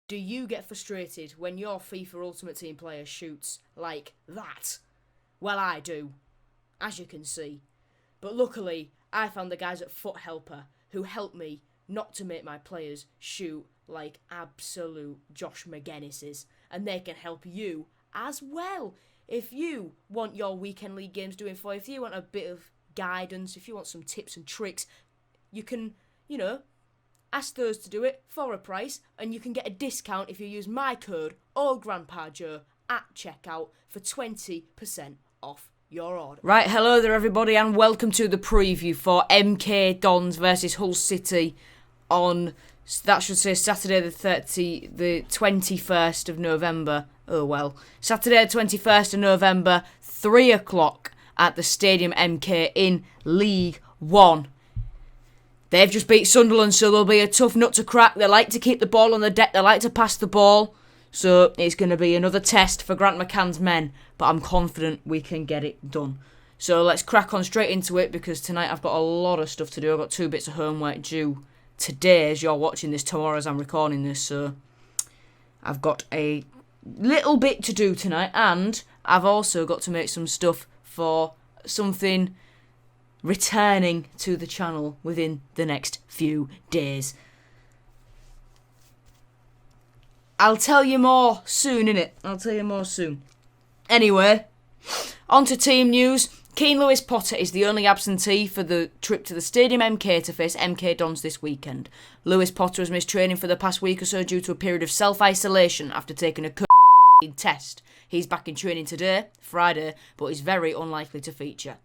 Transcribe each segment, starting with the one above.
Do you get frustrated when your FIFA Ultimate Team player shoots like that? Well, I do, as you can see. But luckily, I found the guys at Foot Helper who helped me not to make my players shoot like absolute Josh McGinnises. And they can help you as well. If you want your weekend league games doing for you, if you want a bit of guidance, if you want some tips and tricks, you can, ask those to do it for a price, and you can get a discount if you use my code OldGrandpaJoe at checkout for 20% off your order. Right, hello there everybody, and welcome to the preview for MK Dons versus Hull City on, that should say, Saturday the 21st of November. Oh well. Saturday the 21st of November, 3 o'clock at the Stadium MK in League One. They've just beat Sunderland, so they'll be a tough nut to crack. They like to keep the ball on the deck. They like to pass the ball. So it's going to be another test for Grant McCann's men. But I'm confident we can get it done. So let's crack on straight into it, because tonight I've got a lot of stuff to do. I've got 2 bits of homework due today as you're watching this, tomorrow as I'm recording this. So I've got a little bit to do tonight. And I've also got to make some stuff for something returning to the channel within the next few days. I'll tell you more soon, innit? I'll tell you more soon. Anyway, on to team news. Keane Lewis Potter is the only absentee for the trip to the Stadium MK to face MK Dons this weekend. Lewis Potter has missed training for the past week or so due to a period of self-isolation after taking a test. He's back in training today, Friday, but is very unlikely to feature.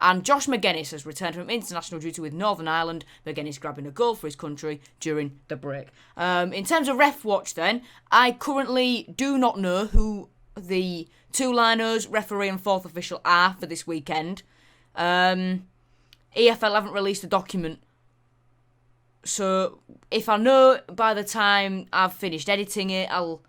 And Josh McGinnis has returned from international duty with Northern Ireland. McGinnis grabbing a goal for his country during the break. In terms of ref watch then, I currently do not know who the 2 liners, referee and 4th official are for this weekend. EFL haven't released a document. So if I know by the time I've finished editing it, I'll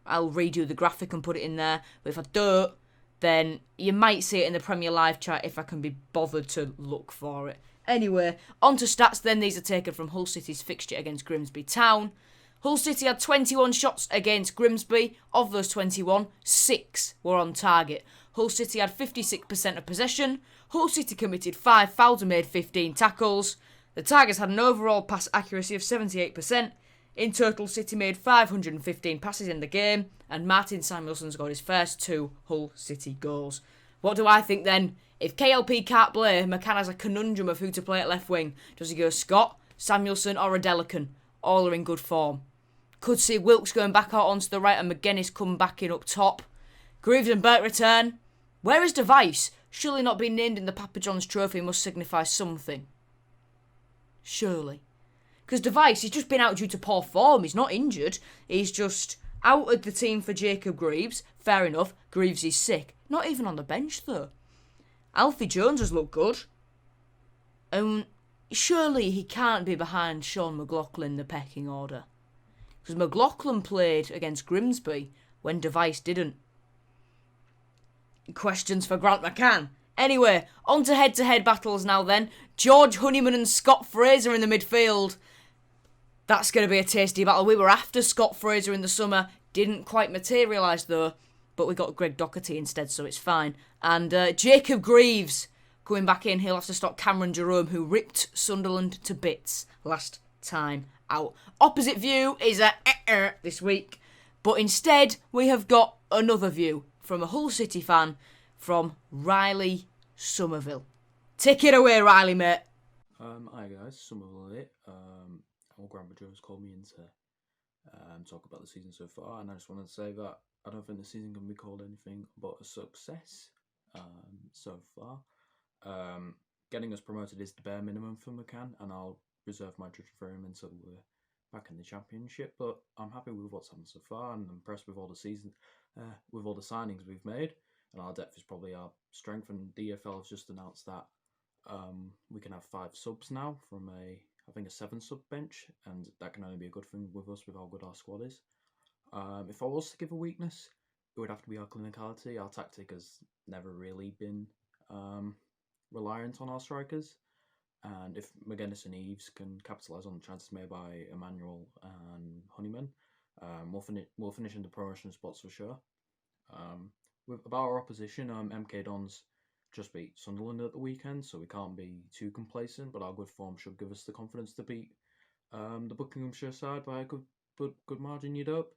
redo the graphic and put it in there. But if I don't, then you might see it in the Premier Live chat if I can be bothered to look for it. Anyway, on to stats then. These are taken from Hull City's fixture against Grimsby Town. Hull City had 21 shots against Grimsby. Of those 21, 6 were on target. Hull City had 56% of possession. Hull City committed 5 fouls and made 15 tackles. The Tigers had an overall pass accuracy of 78%. In total, City made 515 passes in the game, and Martin Samuelsen scored his first 2 Hull City goals. What do I think then? If KLP can't play, McCann has a conundrum of who to play at left wing. Does he go Scott, Samuelsen or Adelican? All are in good form. Could see Wilks going back out onto the right and McGinnis come back in up top. Greaves and Burke return. Where is Device? Surely not being named in the Papa John's trophy must signify something. Surely. Because Device, he's just been out due to poor form. He's not injured. He's just out of the team for Jacob Greaves. Fair enough. Greaves is sick. Not even on the bench, though. Alfie Jones has looked good. Surely he can't be behind Sean McLaughlin in the pecking order. Because McLaughlin played against Grimsby when Device didn't. Questions for Grant McCann. Anyway, on to head-to-head battles now then. George HONEYMAN and Scott Fraser in the midfield. That's going to be a tasty battle. We were after Scott Fraser in the summer. Didn't quite materialise though. But we got Greg Docherty instead, so it's fine. And Jacob Greaves going back in. He'll have to stop Cameron Jerome, who ripped Sunderland to bits last time out. Opposite view is this week. But instead, we have got another view from a Hull City fan, from Riley Somerville. Take it away, Riley, mate. Hi guys, Somerville here. Old Grandpa Joe's called me in to talk about the season so far, and I just wanted to say that I don't think the season can be called anything but a success so far. Getting us promoted is the bare minimum for McCann, and I'll reserve my judgment for him until we're back in the Championship. But I'm happy with what's happened so far, and I'm impressed with all the signings we've made. And our depth is probably our strength, and DFL has just announced that we can have 5 subs now from I think a 7 sub bench, and that can only be a good thing with us with how good our squad is. If I was to give a weakness, it would have to be our clinicality. Our tactic has never really been reliant on our strikers, and if McGinnis and Eaves can capitalise on the chances made by Emmanuel and HONEYMAN, We'll finish in the promotion spots for sure. About our opposition, MK Dons just beat Sunderland at the weekend, so we can't be too complacent. But our good form should give us the confidence to beat the Buckinghamshire side by a good margin. You'd hope.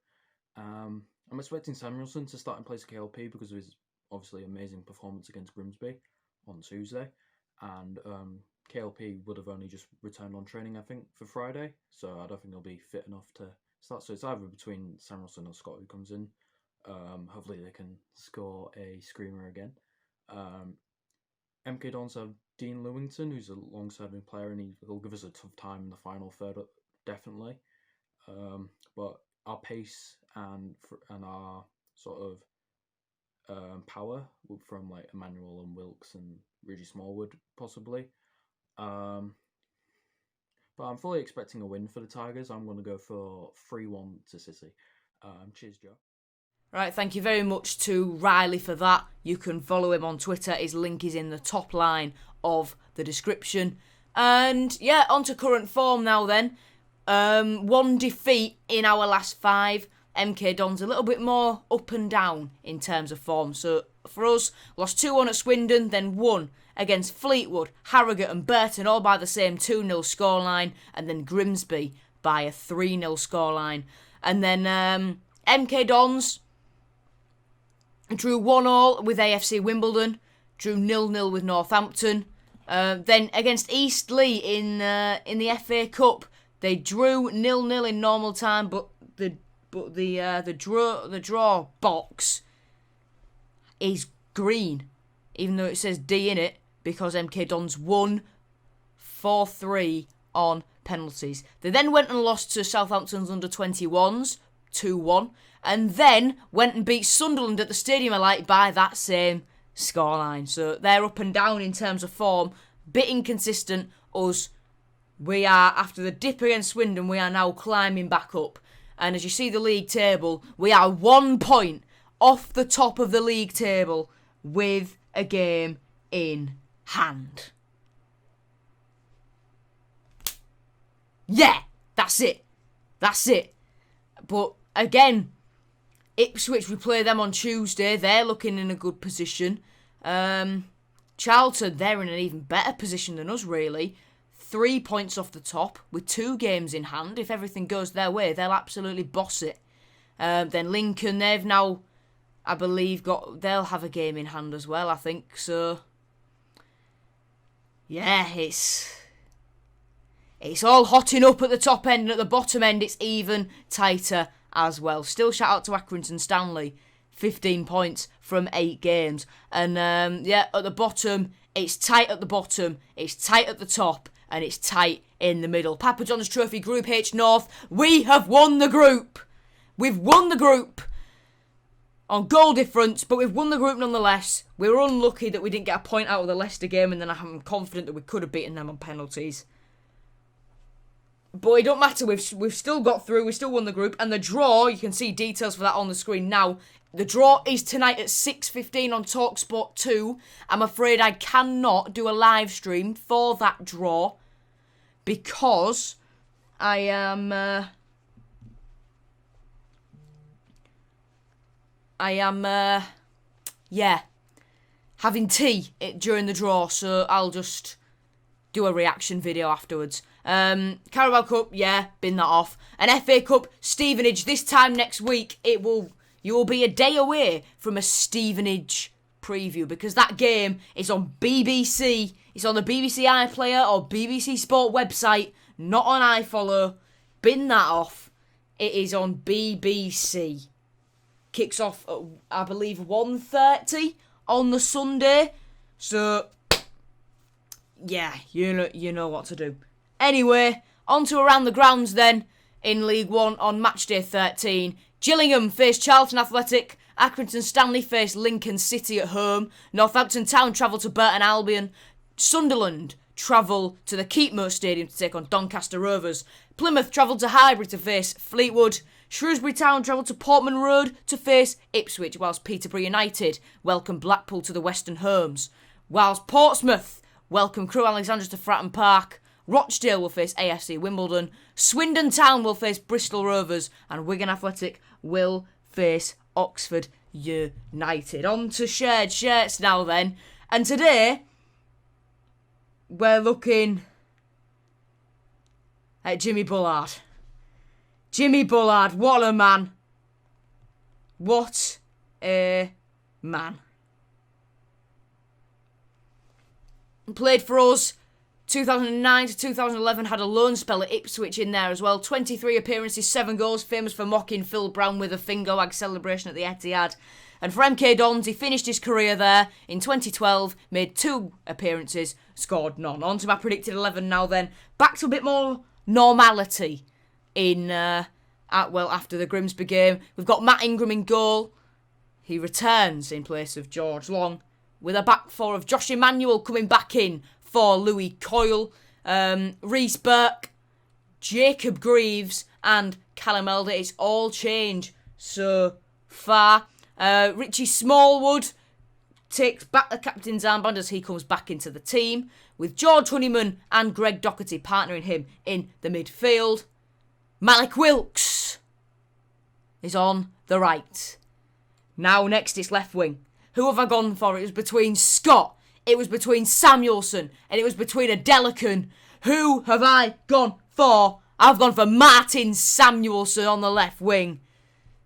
I'm expecting Samuelsen to start in place of KLP because of his obviously amazing performance against Grimsby on Tuesday, and KLP would have only just returned on training, I think, for Friday, so I don't think he'll be fit enough to start. So it's either between Samuelsen or Scott who comes in. Hopefully they can score a screamer again. MK Dons have Dean Lewington, who's a long-serving player, and he'll give us a tough time in the final third, definitely. But our pace and our sort of power from like Emmanuel and Wilks and Richie Smallwood possibly. But I'm fully expecting a win for the Tigers. I'm going to go for 3-1 to City. Cheers, Joe. Right, thank you very much to Riley for that. You can follow him on Twitter. His link is in the top line of the description. And yeah, on to current form now then. 1 defeat in our last 5. MK Dons a little bit more up and down in terms of form. So for us, lost 2-1 at Swindon, then won against Fleetwood, Harrogate and Burton, all by the same 2-0 scoreline, and then Grimsby by a 3-0 scoreline. And then MK Dons drew 1-1 with AFC Wimbledon, drew 0-0 with Northampton. Then against Eastleigh in the FA Cup, they drew 0-0 in normal time, but the draw box is green, even though it says D in it, because MK Dons won 4-3 on penalties. They then went and lost to Southampton's under-21s, 2-1, and then went and beat Sunderland at the Stadium of Light by that same scoreline. So they're up and down in terms of form, bit inconsistent. Us, we are, after the dip against Swindon, we are now climbing back up. And as you see the league table, we are 1 point off the top of the league table with a game in hand. Yeah, that's it. But again, Ipswich, we play them on Tuesday. They're looking in a good position. Charlton, they're in an even better position than us, really. 3 points off the top with 2 games in hand. If everything goes their way, they'll absolutely boss it. Then Lincoln, they've now, I believe, they'll have a game in hand as well, I think. So, yeah, it's all hotting up at the top end, and at the bottom end, it's even tighter as well. Still shout out to Accrington Stanley, 15 points from 8 games. And yeah, at the bottom, it's tight at the bottom, it's tight at the top, and it's tight in the middle. Papa John's Trophy Group H North, we have won the group. We've won the group on goal difference, but we've won the group nonetheless. We were unlucky that we didn't get a point out of the Leicester game, and then I'm confident that we could have beaten them on penalties. But it don't matter, we've still got through, we still won the group, and the draw, you can see details for that on the screen now. The draw is tonight at 6:15 on TalkSport 2. I'm afraid I cannot do a live stream for that draw because I am having tea during the draw, so I'll just do a reaction video afterwards. Carabao Cup, yeah, bin that off. An FA Cup, Stevenage, this time next week, you will be a day away from a Stevenage preview because that game is on BBC. It's on the BBC iPlayer or BBC Sport website, not on iFollow. Bin that off. It is on BBC. Kicks off at, I believe, 1:30 on the Sunday. So, yeah, you know what to do. Anyway, on to around the grounds then in League One on Matchday 13. Gillingham face Charlton Athletic. Accrington Stanley face Lincoln City at home. Northampton Town travel to Burton Albion. Sunderland travel to the Keepmoat Stadium to take on Doncaster Rovers. Plymouth travel to Highbury to face Fleetwood. Shrewsbury Town travel to Portman Road to face Ipswich, whilst Peterborough United welcome Blackpool to the Western Homes. Whilst Portsmouth welcome Crewe Alexandra to Fratton Park. Rochdale will face AFC Wimbledon. Swindon Town will face Bristol Rovers. And Wigan Athletic will face Oxford United. On to shared shirts now then. And today, we're looking at Jimmy Bullard. Jimmy Bullard, what a man. What a man. Played for us 2009 to 2011, had a loan spell at Ipswich in there as well. 23 appearances, 7 goals, famous for mocking Phil Brown with a finger wag celebration at the Etihad. And for MK Dons, he finished his career there in 2012, made 2 appearances, scored none. On to my predicted 11 now then. Back to a bit more normality in after the Grimsby game. We've got Matt Ingram in goal. He returns in place of George Long, with a back four of Josh Emmanuel coming back in for Louis Coyle, Reece, Burke, Jacob Greaves and Callum Elder. It's all change so far. Richie Smallwood takes back the captain's armband as he comes back into the team, with George Honeyman and Greg Docherty partnering him in the midfield. Mallik Wilks is on the right. Now next it's left wing. Who have I gone for? It was between Scott, it was between Samuelsen, and it was between a Delican. Who have I gone for? I've gone for Martin Samuelsen on the left wing.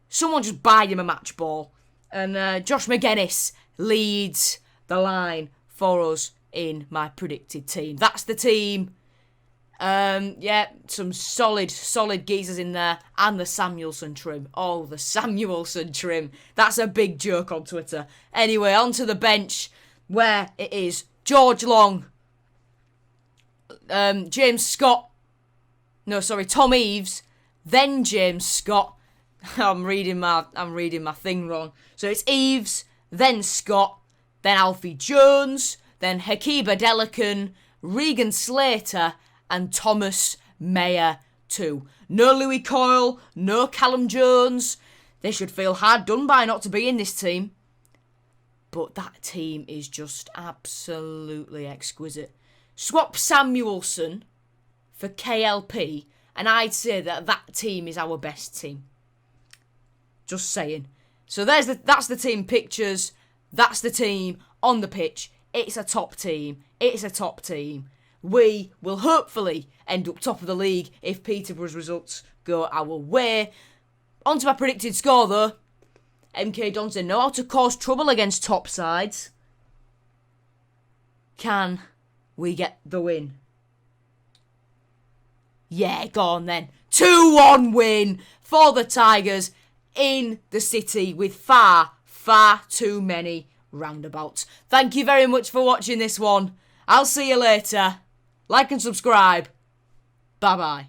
Someone just buy him a match ball. And Josh McGuinness leads the line for us in my predicted team. That's the team. Some solid geezers in there. And the Samuelsen trim. Oh, the Samuelsen trim. That's a big joke on Twitter. Anyway, onto the bench, where it is George Long, James Scott, Tom Eaves, then James Scott. I'm reading my thing wrong. So it's Eaves, then Scott, then Alfie Jones, then Hakiba Delican, Regan Slater, and Thomas Mayer too. No Louis Coyle, no Callum Jones. They should feel hard done by not to be in this team. But that team is just absolutely exquisite. Swap Samuelsen for KLP, and I'd say that team is our best team. Just saying. So that's the team pictures. That's the team on the pitch. It's a top team. It's a top team. We will hopefully end up top of the league if Peterborough's results go our way. On to my predicted score though. MK Dons know how to cause trouble against top sides. Can we get the win? Yeah, go on then. 2-1 win for the Tigers in the city with far too many roundabouts. Thank you very much for watching this one. I'll see you later. Like and subscribe. Bye-bye.